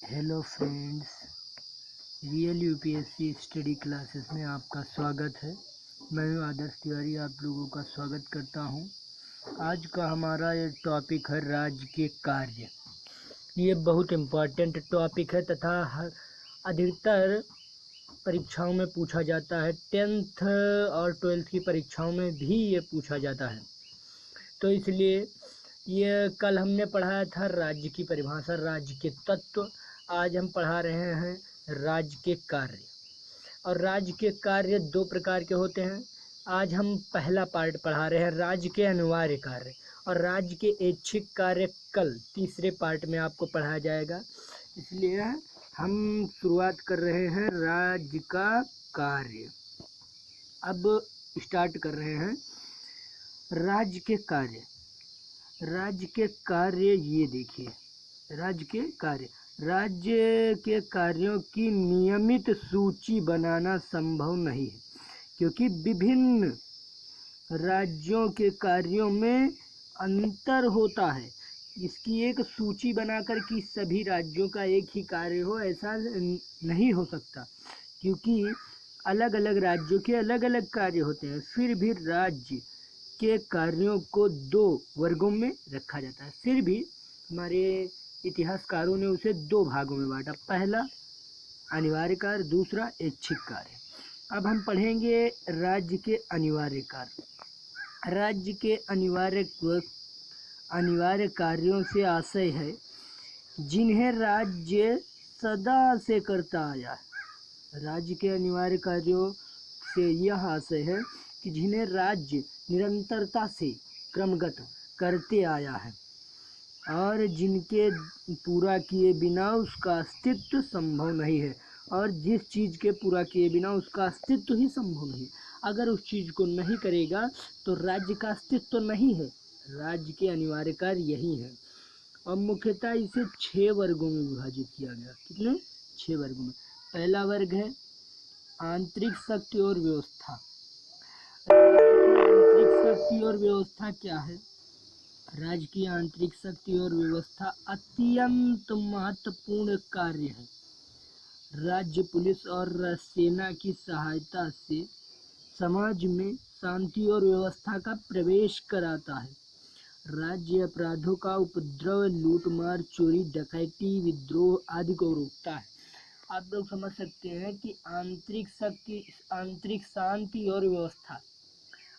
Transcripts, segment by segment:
Hello friends, real UPSC study classes में आपका स्वागत है। मैं हूं आदर्श तिवारी, आप लोगों का स्वागत करता हूं। आज का हमारा ये टॉपिक है राज्य के कार्य। ये बहुत इम्पोर्टेंट टॉपिक है तथा अधिकतर परीक्षाओं में पूछा जाता है। 10th और 12th की परीक्षाओं में भी ये पूछा जाता है। तो इसलिए ये कल हमने पढ़ाया था राज्य की परिभाषा, राज्य के तत्व। आज हम पढ़ा रहे हैं राज्य के कार्य। और राज्य के कार्य दो प्रकार के होते हैं। आज हम पहला पार्ट पढ़ा रहे हैं, राज्य के अनिवार्य कार्य, और राज्य के ऐच्छिक कार्य कल तीसरे पार्ट में आपको पढ़ाया जाएगा। इसलिए हम शुरुआत कर रहे हैं राज्य का कार्य। अब स्टार्ट कर रहे हैं राज्य के कार्य। राज्य के कार्य ये देखिए, राज्य के कार्य। राज्य के कार्यों की नियमित सूची बनाना संभव नहीं है, क्योंकि विभिन्न राज्यों के कार्यों में अंतर होता है। इसकी एक सूची बनाकर कि सभी राज्यों का एक ही कार्य हो, ऐसा नहीं हो सकता, क्योंकि अलग अलग राज्यों के अलग अलग कार्य होते हैं। फिर भी राज्य के कार्यों को दो वर्गों में रखा जाता है। फिर भी हमारे इतिहासकारों ने उसे दो भागों में बांटा, पहला अनिवार्य कार्य, दूसरा ऐच्छिक कार्य। अब हम पढ़ेंगे राज्य के अनिवार्य कार्य। राज्य के अनिवार्य कार्यों से आशय है जिन्हें राज्य सदा से करता आया है। राज्य के अनिवार्य कार्यों से यह आशय है कि जिन्हें राज्य निरंतरता से क्रमगत करते आया है और जिनके पूरा किए बिना उसका अस्तित्व संभव नहीं है। और जिस चीज़ के पूरा किए बिना उसका अस्तित्व ही संभव नहीं, अगर उस चीज़ को नहीं करेगा तो राज्य का अस्तित्व नहीं है। राज्य के अनिवार्य कार्य यही है। और मुख्यतः इसे 6 वर्गों में विभाजित किया गया। कितने? 6 वर्गों में। पहला वर्ग है आंतरिक शक्ति और व्यवस्था। आंतरिक शक्ति और व्यवस्था क्या है? राज्य की आंतरिक शक्ति और व्यवस्था अत्यंत महत्वपूर्ण कार्य है। राज्य पुलिस और सेना की सहायता से समाज में शांति और व्यवस्था का प्रवेश कराता है। राज्य अपराधों का उपद्रव, लूटमार, चोरी, डकैती, विद्रोह आदि को रोकता है। आप लोग समझ सकते हैं कि आंतरिक शक्ति, आंतरिक शांति और व्यवस्था।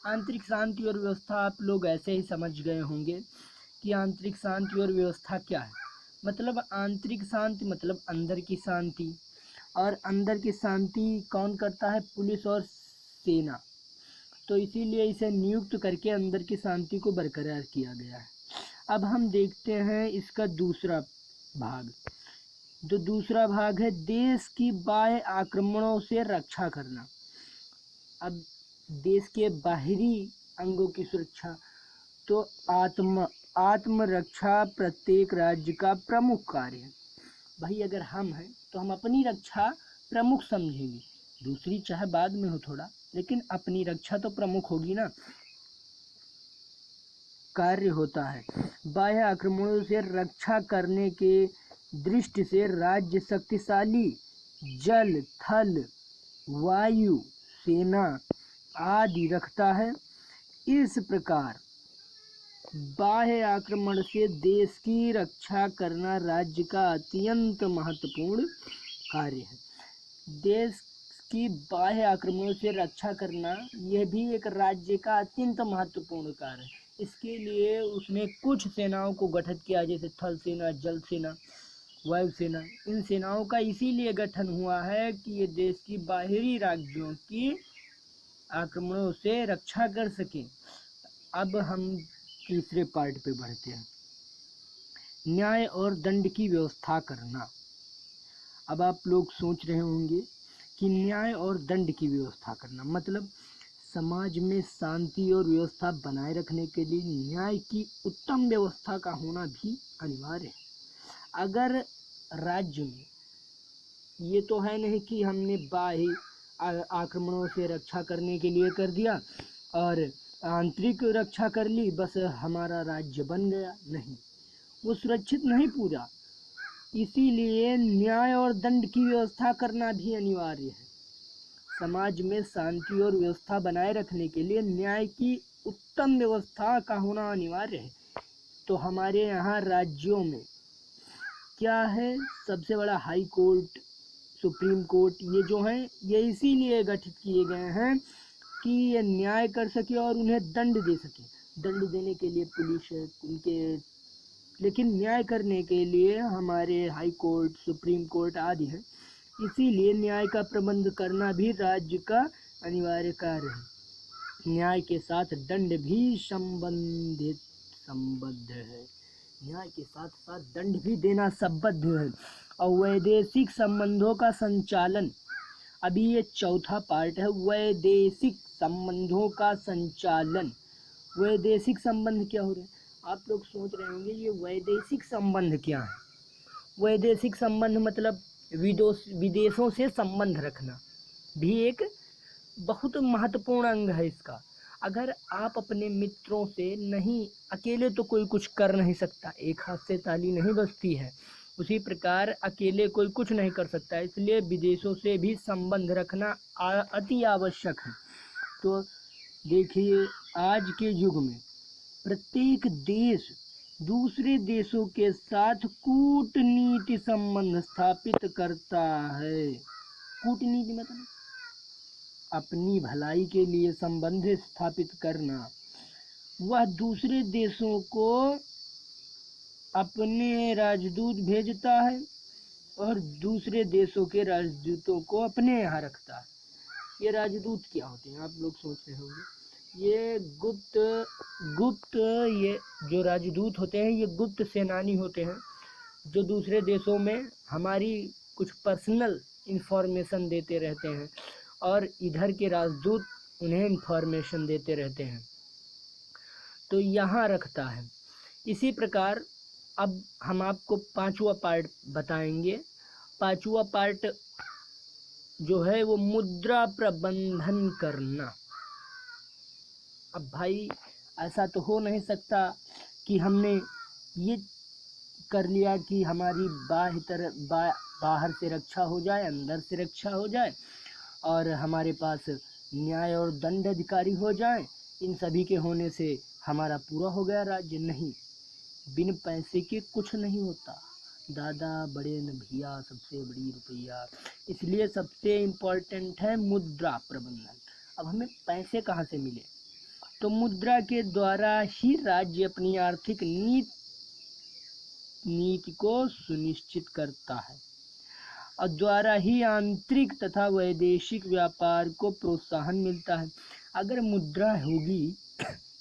आंतरिक शांति और व्यवस्था आप लोग ऐसे ही समझ गए होंगे कि आंतरिक शांति और व्यवस्था क्या है। मतलब आंतरिक शांति मतलब अंदर की शांति, और अंदर की शांति कौन करता है? पुलिस और सेना। तो इसीलिए इसे नियुक्त करके अंदर की शांति को बरकरार किया गया है। अब हम देखते हैं इसका दूसरा भाग। जो दूसरा भाग है देश की बाह्य आक्रमणों से रक्षा करना। अब देश के बाहरी अंगों की सुरक्षा, तो आत्मरक्षा प्रत्येक राज्य का प्रमुख कार्य है। भाई अगर हम हैं तो हम अपनी रक्षा प्रमुख समझेंगे, दूसरी चाहे बाद में हो थोड़ा, लेकिन अपनी रक्षा तो प्रमुख होगी ना। कार्य होता है बाह्य आक्रमणों से रक्षा करने के दृष्टि से राज्य शक्तिशाली जल, थल, वायु सेना आदि रखता है। इस प्रकार बाह्य आक्रमण से देश की रक्षा करना राज्य का अत्यंत महत्वपूर्ण कार्य है। देश की बाह्य आक्रमणों से रक्षा करना यह भी एक राज्य का अत्यंत महत्वपूर्ण कार्य है। इसके लिए उसने कुछ सेनाओं को गठित किया, जैसे थल सेना, जल सेना, वायुसेना। इन सेनाओं का इसीलिए गठन हुआ है कि ये देश की बाहरी राज्यों की आक्रमणों से रक्षा कर सके। अब हम तीसरे पार्ट पे बढ़ते हैं, न्याय और दंड की व्यवस्था करना। अब आप लोग सोच रहे होंगे कि न्याय और दंड की व्यवस्था करना मतलब समाज में शांति और व्यवस्था बनाए रखने के लिए न्याय की उत्तम व्यवस्था का होना भी अनिवार्य है। अगर राज्य में ये तो है नहीं कि हमने बाह्य आक्रमणों से रक्षा करने के लिए कर दिया और आंतरिक रक्षा कर ली, बस हमारा राज्य बन गया, नहीं, वो सुरक्षित नहीं पूरा। इसीलिए न्याय और दंड की व्यवस्था करना भी अनिवार्य है। समाज में शांति और व्यवस्था बनाए रखने के लिए न्याय की उत्तम व्यवस्था का होना अनिवार्य है। तो हमारे यहाँ राज्यों में क्या है, सबसे बड़ा हाई कोर्ट, सुप्रीम कोर्ट, ये जो हैं ये इसीलिए गठित किए गए हैं कि ये न्याय कर सके और उन्हें दंड दे सके। दंड देने के लिए पुलिस है उनके, लेकिन न्याय करने के लिए हमारे हाई कोर्ट, सुप्रीम कोर्ट आदि है। इसीलिए न्याय का प्रबंध करना भी राज्य का अनिवार्य कार्य है। न्याय के साथ दंड भी संबद्ध है। न्याय के साथ साथ दंड भी देना संबद्ध है। और वैदेशिक संबंधों का संचालन, अभी ये चौथा पार्ट है, वैदेशिक संबंधों का संचालन। वैदेशिक संबंध क्या हो रहे हैं, आप लोग सोच रहे होंगे ये वैदेशिक संबंध क्या है। वैदेशिक संबंध मतलब विदेशों से संबंध रखना भी एक बहुत महत्वपूर्ण अंग है इसका। अगर आप अपने मित्रों से नहीं, अकेले तो कोई कुछ कर नहीं सकता, एक हाथ से ताली नहीं बजती है, उसी प्रकार अकेले कोई कुछ नहीं कर सकता, इसलिए विदेशों से भी संबंध रखना अति आवश्यक है। तो देखिए आज के युग में प्रत्येक देश दूसरे देशों के साथ कूटनीति संबंध स्थापित करता है। कूटनीति मतलब अपनी भलाई के लिए संबंध स्थापित करना। वह दूसरे देशों को अपने राजदूत भेजता है और दूसरे देशों के राजदूतों को अपने यहाँ रखता है। ये राजदूत क्या होते हैं, आप लोग सोच रहे होंगे, ये गुप्त ये जो राजदूत होते हैं ये गुप्त सेनानी होते हैं जो दूसरे देशों में हमारी कुछ पर्सनल इंफॉर्मेशन देते रहते हैं और इधर के राजदूत उन्हें इंफॉर्मेशन देते रहते हैं, तो यहाँ रखता है। इसी प्रकार अब हम आपको पांचवा पार्ट बताएंगे। पांचवा पार्ट जो है वो मुद्रा प्रबंधन करना। अब भाई ऐसा तो हो नहीं सकता कि हमने ये कर लिया कि हमारी बाहर से रक्षा हो जाए, अंदर से रक्षा हो जाए और हमारे पास न्याय और दंड अधिकारी हो जाए, इन सभी के होने से हमारा पूरा हो गया राज्य। नहीं, बिन पैसे के कुछ नहीं होता। दादा बड़े न भैया, सबसे बड़ी रुपया। इसलिए सबसे इम्पोर्टेंट है मुद्रा प्रबंधन। अब हमें पैसे कहाँ से मिले, तो मुद्रा के द्वारा ही राज्य अपनी आर्थिक नीति को सुनिश्चित करता है और द्वारा ही आंतरिक तथा वैदेशिक व्यापार को प्रोत्साहन मिलता है। अगर मुद्रा होगी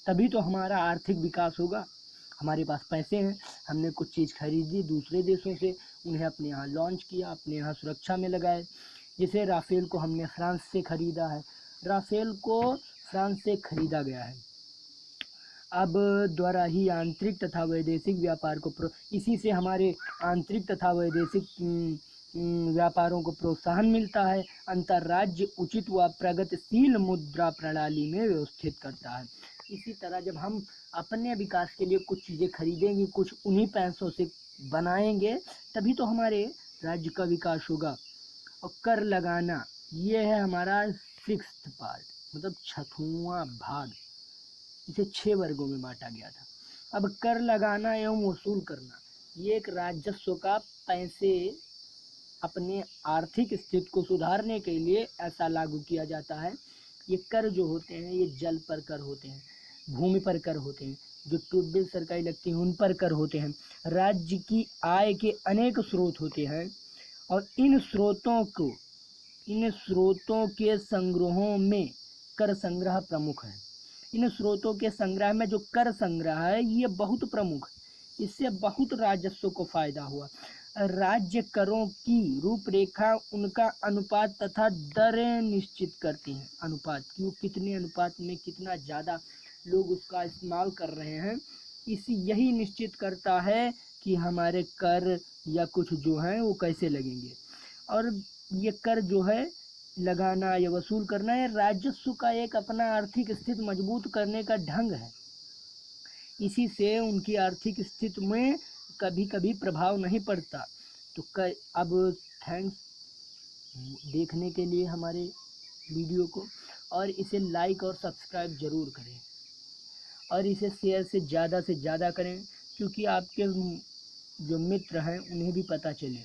तभी तो हमारा आर्थिक विकास होगा। हमारे पास पैसे हैं, हमने कुछ चीज़ खरीदी दूसरे देशों से, उन्हें अपने यहाँ लॉन्च किया, अपने यहाँ सुरक्षा में लगाए। जैसे राफेल को हमने फ्रांस से खरीदा है, राफेल को फ्रांस से खरीदा गया है। अब द्वारा ही आंतरिक तथा वैदेशिक व्यापार को इसी से हमारे आंतरिक तथा वैदेशिक व्यापारों को प्रोत्साहन मिलता है। अंतर्राज्य उचित व प्रगतिशील मुद्रा प्रणाली में व्यवस्थित करता है। इसी तरह जब हम अपने विकास के लिए कुछ चीज़ें खरीदेंगे, कुछ उन्हीं पैसों से बनाएंगे, तभी तो हमारे राज्य का विकास होगा। और कर लगाना, ये है हमारा 6th पार्ट, मतलब 6वां भाग। इसे 6 वर्गों में बांटा गया था। अब कर लगाना एवं वसूल करना, ये एक राजस्व का पैसे अपने आर्थिक स्थिति को सुधारने के लिए ऐसा लागू किया जाता है। ये कर जो होते हैं ये जल पर कर होते हैं, भूमि पर कर होते हैं, जो ट्यूबवेल सरकारी लगती हैं उन पर कर होते हैं। राज्य की आय के अनेक स्रोत होते हैं और इन स्रोतों के संग्रहों में कर संग्रह प्रमुख है। इन स्रोतों के संग्रह में जो कर संग्रह है ये बहुत प्रमुख है। इससे बहुत राजस्व को फायदा हुआ। राज्य करों की रूपरेखा उनका अनुपात तथा दरें निश्चित करती हैं। अनुपात क्यों, कितने अनुपात में कितना ज़्यादा लोग उसका इस्तेमाल कर रहे हैं, यही निश्चित करता है कि हमारे कर या कुछ जो है वो कैसे लगेंगे। और ये कर जो है लगाना या वसूल करना है राजस्व का एक अपना आर्थिक स्थिति मजबूत करने का ढंग है। इसी से उनकी आर्थिक स्थिति में कभी कभी प्रभाव नहीं पड़ता। तो अब थैंक्स देखने के लिए हमारे वीडियो को, और इसे लाइक और सब्सक्राइब ज़रूर करें और इसे शेयर से ज़्यादा करें, क्योंकि आपके जो मित्र हैं उन्हें भी पता चले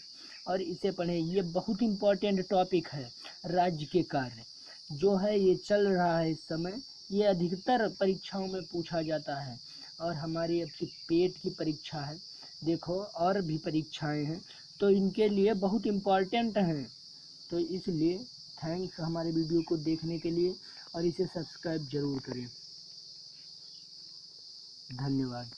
और इसे पढ़ें। ये बहुत इम्पोर्टेंट टॉपिक है। राज्य के कार्य जो है ये चल रहा है इस समय, ये अधिकतर परीक्षाओं में पूछा जाता है। और हमारी अब पेट की परीक्षा है, देखो और भी परीक्षाएं हैं, तो इनके लिए बहुत इम्पोर्टेंट हैं। तो इसलिए थैंक्स हमारे वीडियो को देखने के लिए, और इसे सब्सक्राइब ज़रूर करें। धन्यवाद।